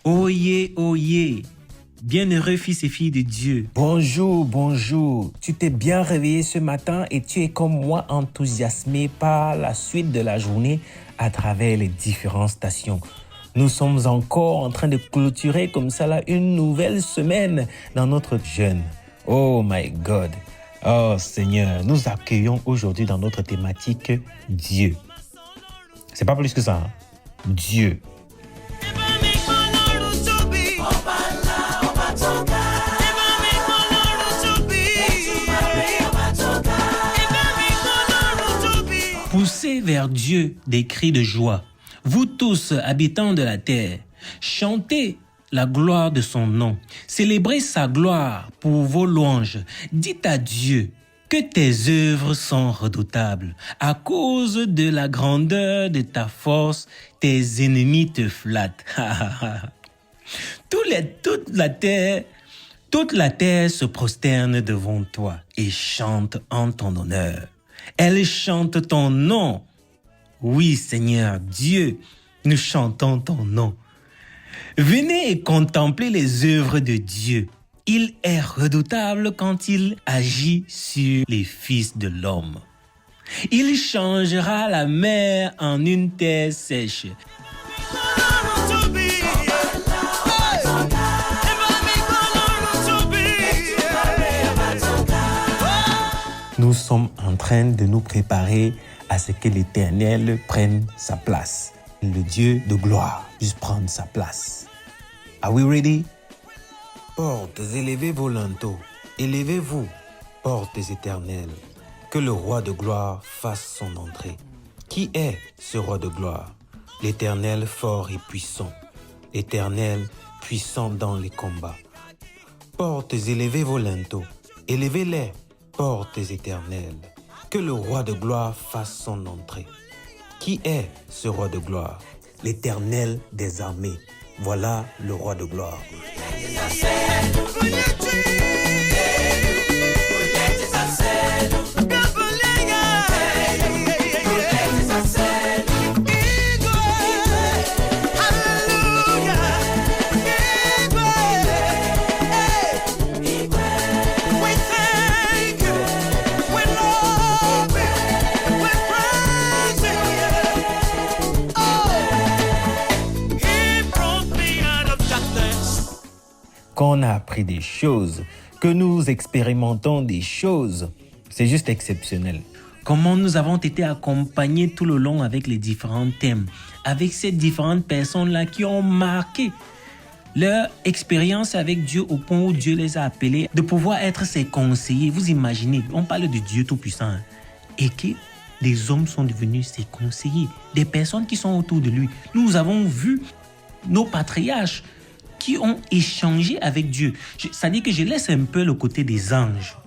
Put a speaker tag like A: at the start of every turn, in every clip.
A: Oyez, oyez, bienheureux fils et filles de Dieu.
B: Bonjour, bonjour. Tu t'es bien réveillé ce matin et tu es comme moi enthousiasmé par la suite de la journée à travers les différentes stations. Nous sommes encore en train de clôturer comme ça là une nouvelle semaine dans notre jeûne. Oh my God. Oh Seigneur, nous accueillons aujourd'hui dans notre thématique Dieu. C'est pas plus que ça. Hein? Dieu.
A: Poussez vers Dieu des cris de joie. Vous tous, habitants de la terre, chantez la gloire de son nom. Célébrez sa gloire pour vos louanges. Dites à Dieu que tes œuvres sont redoutables. À cause de la grandeur de ta force, tes ennemis te flattent. Toute la terre se prosterne devant toi et chante en ton honneur. Elle chante ton nom. Oui, Seigneur Dieu, nous chantons ton nom. Venez et contemplez les œuvres de Dieu. Il est redoutable quand il agit sur les fils de l'homme. Il changera la mer en une terre sèche.
B: Nous sommes en train de nous préparer à ce que l'Éternel prenne sa place. Le Dieu de gloire puisse prendre sa place. Are we ready? Portes, élevez vos linteaux. Élevez-vous, portes éternelles. Que le roi de gloire fasse son entrée. Qui est ce roi de gloire? L'Éternel fort et puissant. L'Éternel puissant dans les combats. Portes, élevez vos linteaux. Élevez-les, portes éternelles. Que le roi de gloire fasse son entrée. Qui est ce roi de gloire? L'Éternel des armées. Voilà le roi de gloire. Qu'on a appris des choses, que nous expérimentons des choses, c'est juste exceptionnel.
A: Comment nous avons été accompagnés tout le long avec les différents thèmes, avec ces différentes personnes-là qui ont marqué leur expérience avec Dieu au point où Dieu les a appelés de pouvoir être ses conseillers. Vous imaginez, on parle de Dieu Tout-Puissant, hein, et que des hommes sont devenus ses conseillers, des personnes qui sont autour de lui. Nous avons vu nos patriarches qui ont échangé avec Dieu. C'est-à-dire que je laisse un peu le côté des anges,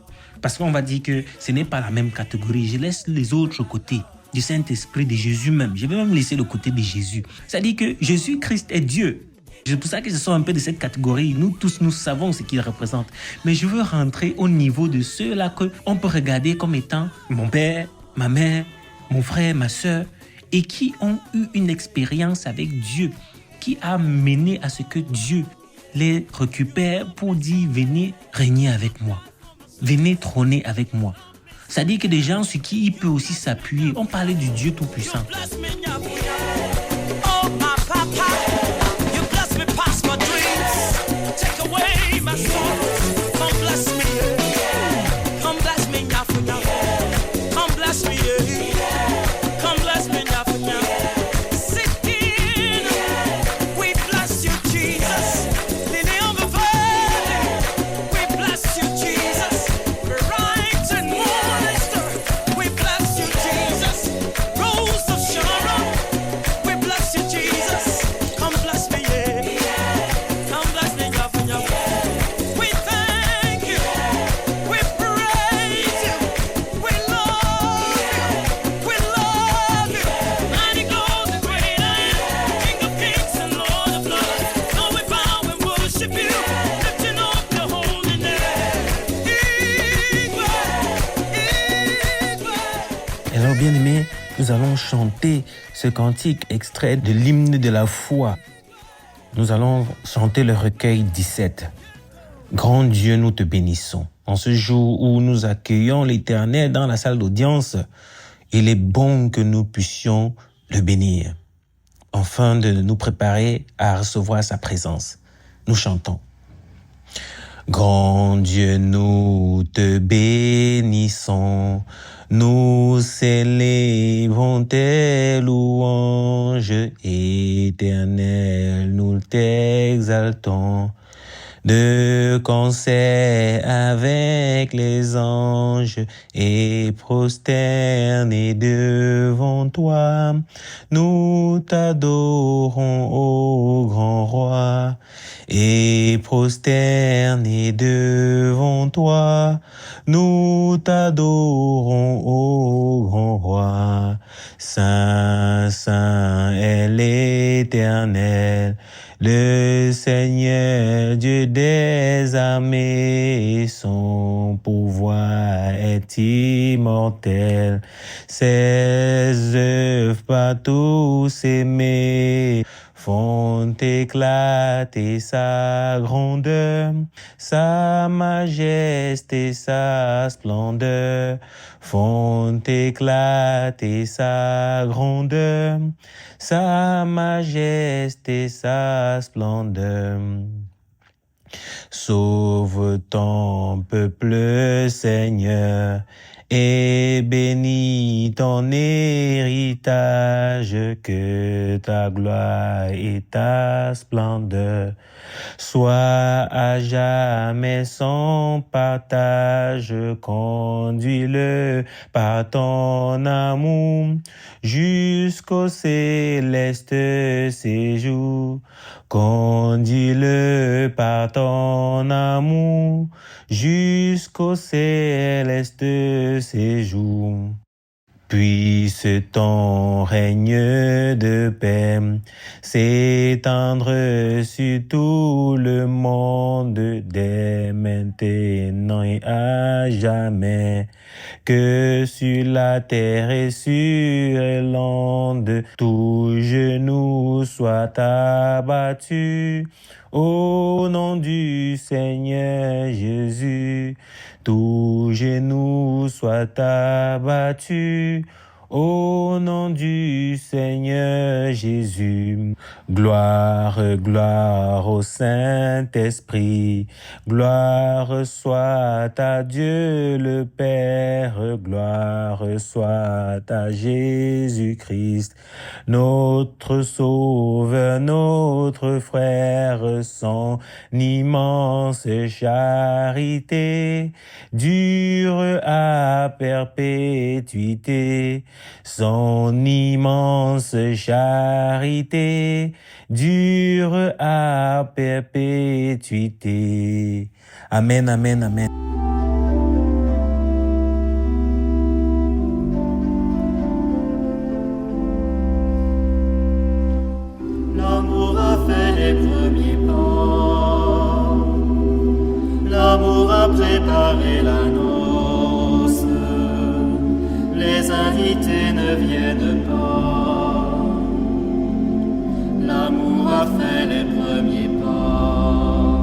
A: parce qu'on va dire que ce n'est pas la même catégorie. Je laisse les autres côtés, du Saint-Esprit, de Jésus même. Je vais même laisser le côté de Jésus. C'est-à-dire que Jésus-Christ est Dieu. C'est pour ça que je sors un peu de cette catégorie. Nous tous, nous savons ce qu'il représente. Mais je veux rentrer au niveau de ceux-là qu'on peut regarder comme étant mon père, ma mère, mon frère, ma soeur, et qui ont eu une expérience avec Dieu, qui a mené à ce que Dieu les récupère pour dire « Venez régner avec moi, venez trôner avec moi ». C'est-à-dire que des gens sur qui il peut aussi s'appuyer. On parlait du Dieu Tout-Puissant.
B: Alors bien aimé, nous allons chanter ce cantique extrait de l'hymne de la foi. Nous allons chanter le recueil 17. Grand Dieu, nous te bénissons. En ce jour où nous accueillons l'Éternel dans la salle d'audience, il est bon que nous puissions le bénir, afin de nous préparer à recevoir sa présence. Nous chantons. Grand Dieu, nous te bénissons, nous célébrons tes louanges, Éternel, nous t'exaltons. De concert avec les anges et prosternés devant toi, nous t'adorons, ô grand roi, et prosternés devant toi, nous t'adorons, ô grand roi. Saint, Saint est l'Éternel, le Seigneur Dieu des armées, son pouvoir est immortel, ses œuvres par tous aimées font éclater sa grandeur, sa majesté, sa splendeur, font éclater sa grandeur, sa majesté, sa splendeur. Sauve ton peuple, Seigneur, et bénis ton héritage, que ta gloire et ta splendeur soient à jamais son partage. Conduis-le par ton amour jusqu'au céleste séjour. Conduis-le par ton amour jusqu'au céleste séjour. Puisse ton règne de paix s'étendre sur tout le monde dès maintenant et à jamais. Que sur la terre et sur l'onde, tout genou soit abattu. Au nom du Seigneur Jésus, tout genou soit abattu. Au nom du Seigneur Jésus, gloire, gloire au Saint-Esprit, gloire soit à Dieu le Père, gloire soit à Jésus-Christ, notre Sauveur, notre frère, son immense charité dure à perpétuité. Son immense charité dure à perpétuité. Amen, amen, amen.
C: L'amour a fait les premiers pas. L'amour a préparé la noce. Les invités ne viennent pas. L'amour a fait les premiers pas.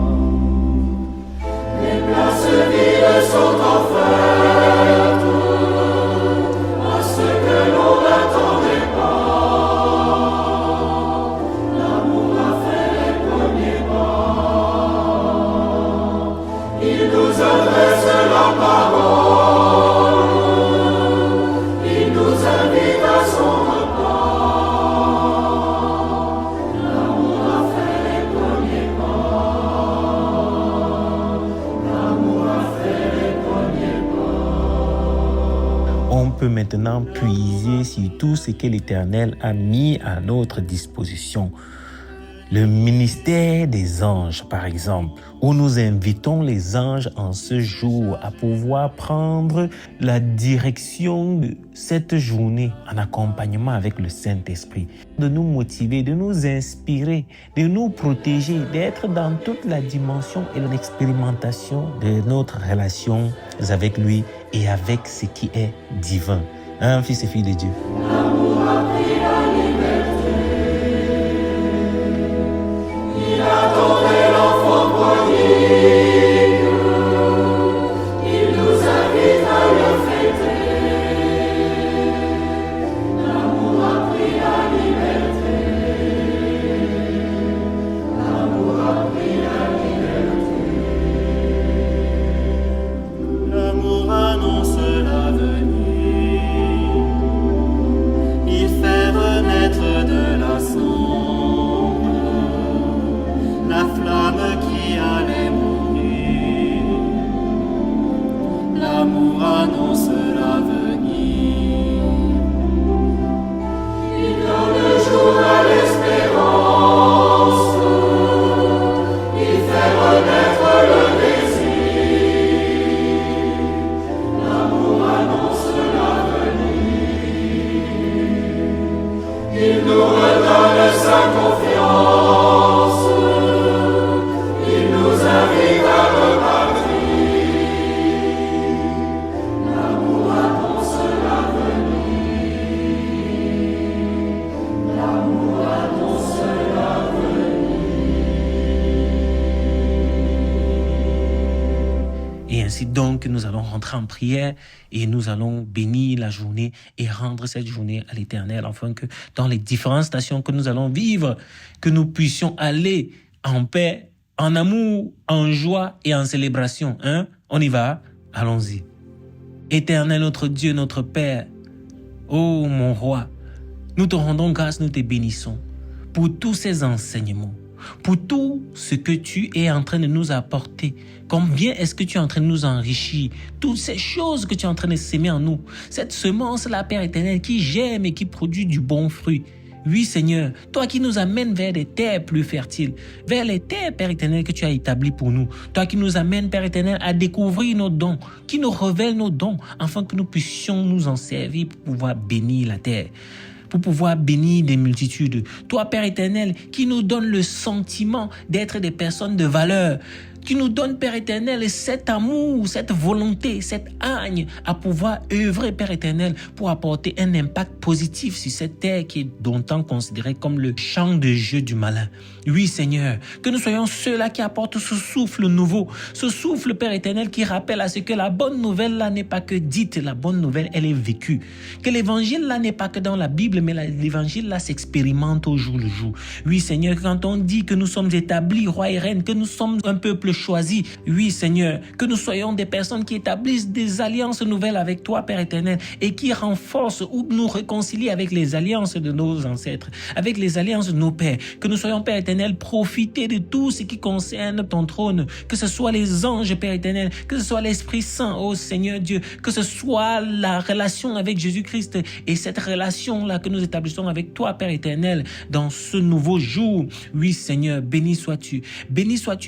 C: Les places vides sont offertes à ceux que l'on n'attendait pas. L'amour a fait les premiers pas. Il nous adresse la parole. Il nous invite à son repas. L'amour a fait les premiers pas. L'amour a fait les premiers pas.
B: On peut maintenant puiser sur tout ce que l'Éternel a mis à notre disposition. Le ministère des anges, par exemple, où nous invitons les anges en ce jour à pouvoir prendre la direction de cette journée en accompagnement avec le Saint-Esprit, de nous motiver, de nous inspirer, de nous protéger, d'être dans toute la dimension et l'expérimentation de notre relation avec lui et avec ce qui est divin. Hein, fils et filles de Dieu?
C: L'amour a pris la liberté. maître de la sombre, la flamme qui allait mourir. L'amour annonce l'avenir. Il donne le jour à l'espérance. Il fait renaître le désir. L'amour annonce l'avenir. Il nous redonne sa confiance. Il nous invite à repartir. L'amour annonce l'avenir. L'amour annonce
A: Et ainsi donc, nous allons rentrer en prière et nous allons bénir la journée et rendre cette journée à l'Éternel, afin que dans les différentes stations que nous allons vivre, que nous puissions aller en paix, en amour, en joie et en célébration. On y va? Allons-y. Éternel, notre Dieu, notre Père, ô mon roi, nous te rendons grâce, nous te bénissons pour tous ces enseignements, pour tout ce que tu es en train de nous apporter. Combien est-ce que tu es en train de nous enrichir? Toutes ces choses que tu es en train de s'aimer en nous. Cette semence-là, Père éternel, qui germe et qui produit du bon fruit. Oui, Seigneur, toi qui nous amènes vers des terres plus fertiles, vers les terres, Père éternel, que tu as établies pour nous. Toi qui nous amènes, Père éternel, à découvrir nos dons, qui nous révèle nos dons, afin que nous puissions nous en servir pour pouvoir bénir la terre, pour pouvoir bénir des multitudes. Toi, Père éternel, qui nous donne le sentiment d'être des personnes de valeur, qui nous donne, Père éternel, cet amour, cette volonté, cette hargne à pouvoir œuvrer, Père éternel, pour apporter un impact positif sur cette terre qui est longtemps considérée comme le champ de jeu du malin. Oui, Seigneur, que nous soyons ceux-là qui apportent ce souffle nouveau, ce souffle, Père éternel, qui rappelle à ce que la bonne nouvelle là n'est pas que dite, la bonne nouvelle, elle est vécue. Que l'évangile là n'est pas que dans la Bible, mais l'évangile là s'expérimente au jour le jour. Oui, Seigneur, quand on dit que nous sommes établis, rois et reines, que nous sommes un peuple choisi, oui, Seigneur, que nous soyons des personnes qui établissent des alliances nouvelles avec toi, Père éternel, et qui renforcent ou nous réconcilient avec les alliances de nos ancêtres, avec les alliances de nos pères. Que nous soyons, Père éternel, profiter de tout ce qui concerne ton trône, que ce soit les anges, Père éternel, que ce soit l'Esprit Saint, oh Seigneur Dieu, que ce soit la relation avec Jésus-Christ et cette relation-là que nous établissons avec toi, Père éternel, dans ce nouveau jour. Oui, Seigneur, béni sois-tu,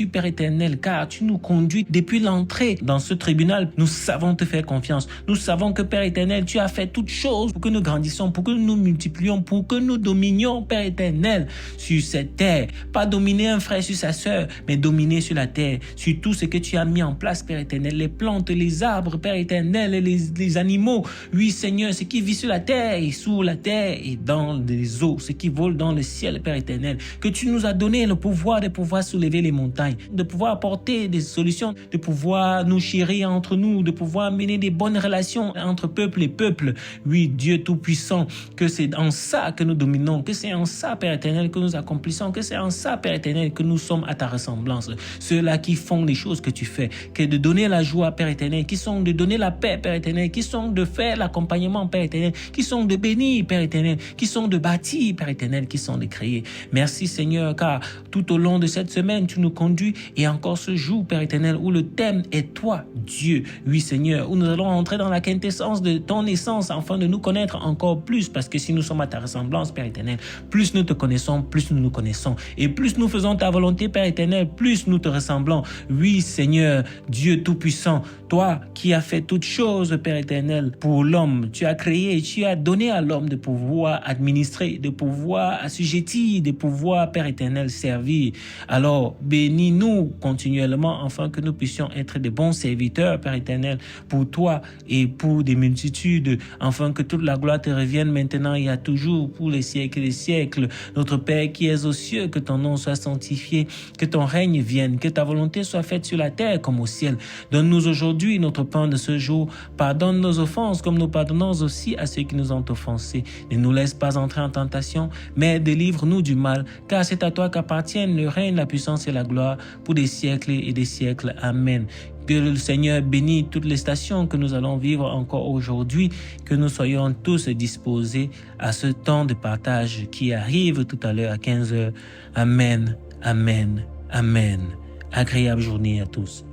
A: Père éternel, car tu nous conduis depuis l'entrée dans ce tribunal. Nous savons te faire confiance. Nous savons que, Père éternel, tu as fait toutes choses pour que nous grandissions, pour que nous nous multiplions, pour que nous dominions, Père éternel, sur cette terre. Pas dominer un frère sur sa sœur, mais dominer sur la terre, sur tout ce que tu as mis en place, Père éternel, les plantes, les arbres, Père éternel, les animaux. Oui, Seigneur, ce qui vit sur la terre et sous la terre et dans les eaux, ce qui vole dans le ciel, Père éternel, que tu nous as donné le pouvoir de pouvoir soulever les montagnes, de pouvoir apporter des solutions, de pouvoir nous chérir entre nous, de pouvoir mener des bonnes relations entre peuple et peuple. Oui, Dieu Tout-Puissant, que c'est en ça que nous dominons, que c'est en ça, Père éternel, que nous accomplissons, que c'est en ça, Père éternel, que nous sommes à ta ressemblance. Ceux-là qui font les choses que tu fais, que de donner la joie, Père éternel, qui sont de donner la paix, Père éternel, qui sont de faire l'accompagnement, Père éternel, qui sont de bénir, Père éternel, qui sont de bâtir, Père éternel, qui sont de créer. Merci, Seigneur, car tout au long de cette semaine, tu nous conduis et encore ce jour, Père éternel, où le thème est toi, Dieu. Oui, Seigneur, où nous allons entrer dans la quintessence de ton essence afin de nous connaître encore plus, parce que si nous sommes à ta ressemblance, Père éternel, plus nous te connaissons, plus nous nous connaissons. Et plus nous faisons ta volonté, Père éternel, plus nous te ressemblons. Oui, Seigneur, Dieu Tout-Puissant, toi qui as fait toutes choses, Père éternel, pour l'homme, tu as créé et tu as donné à l'homme de pouvoir administrer, de pouvoir assujettir, de pouvoir, Père éternel, servir. Alors, bénis-nous continuellement afin que nous puissions être des bons serviteurs, Père éternel, pour toi et pour des multitudes, afin que toute la gloire te revienne maintenant et à toujours, pour les siècles et les siècles. Notre Père qui es aux cieux, que ton nom soit sanctifié, que ton règne vienne, que ta volonté soit faite sur la terre comme au ciel. Donne-nous aujourd'hui notre pain de ce jour. Pardonne nos offenses comme nous pardonnons aussi à ceux qui nous ont offensés. Ne nous laisse pas entrer en tentation, mais délivre-nous du mal, car c'est à toi qu'appartiennent le règne, la puissance et la gloire pour des siècles et des siècles. Amen. Que le Seigneur bénisse toutes les stations que nous allons vivre encore aujourd'hui, que nous soyons tous disposés à ce temps de partage qui arrive tout à l'heure à 15h. Amen, amen, amen. Agréable journée à tous.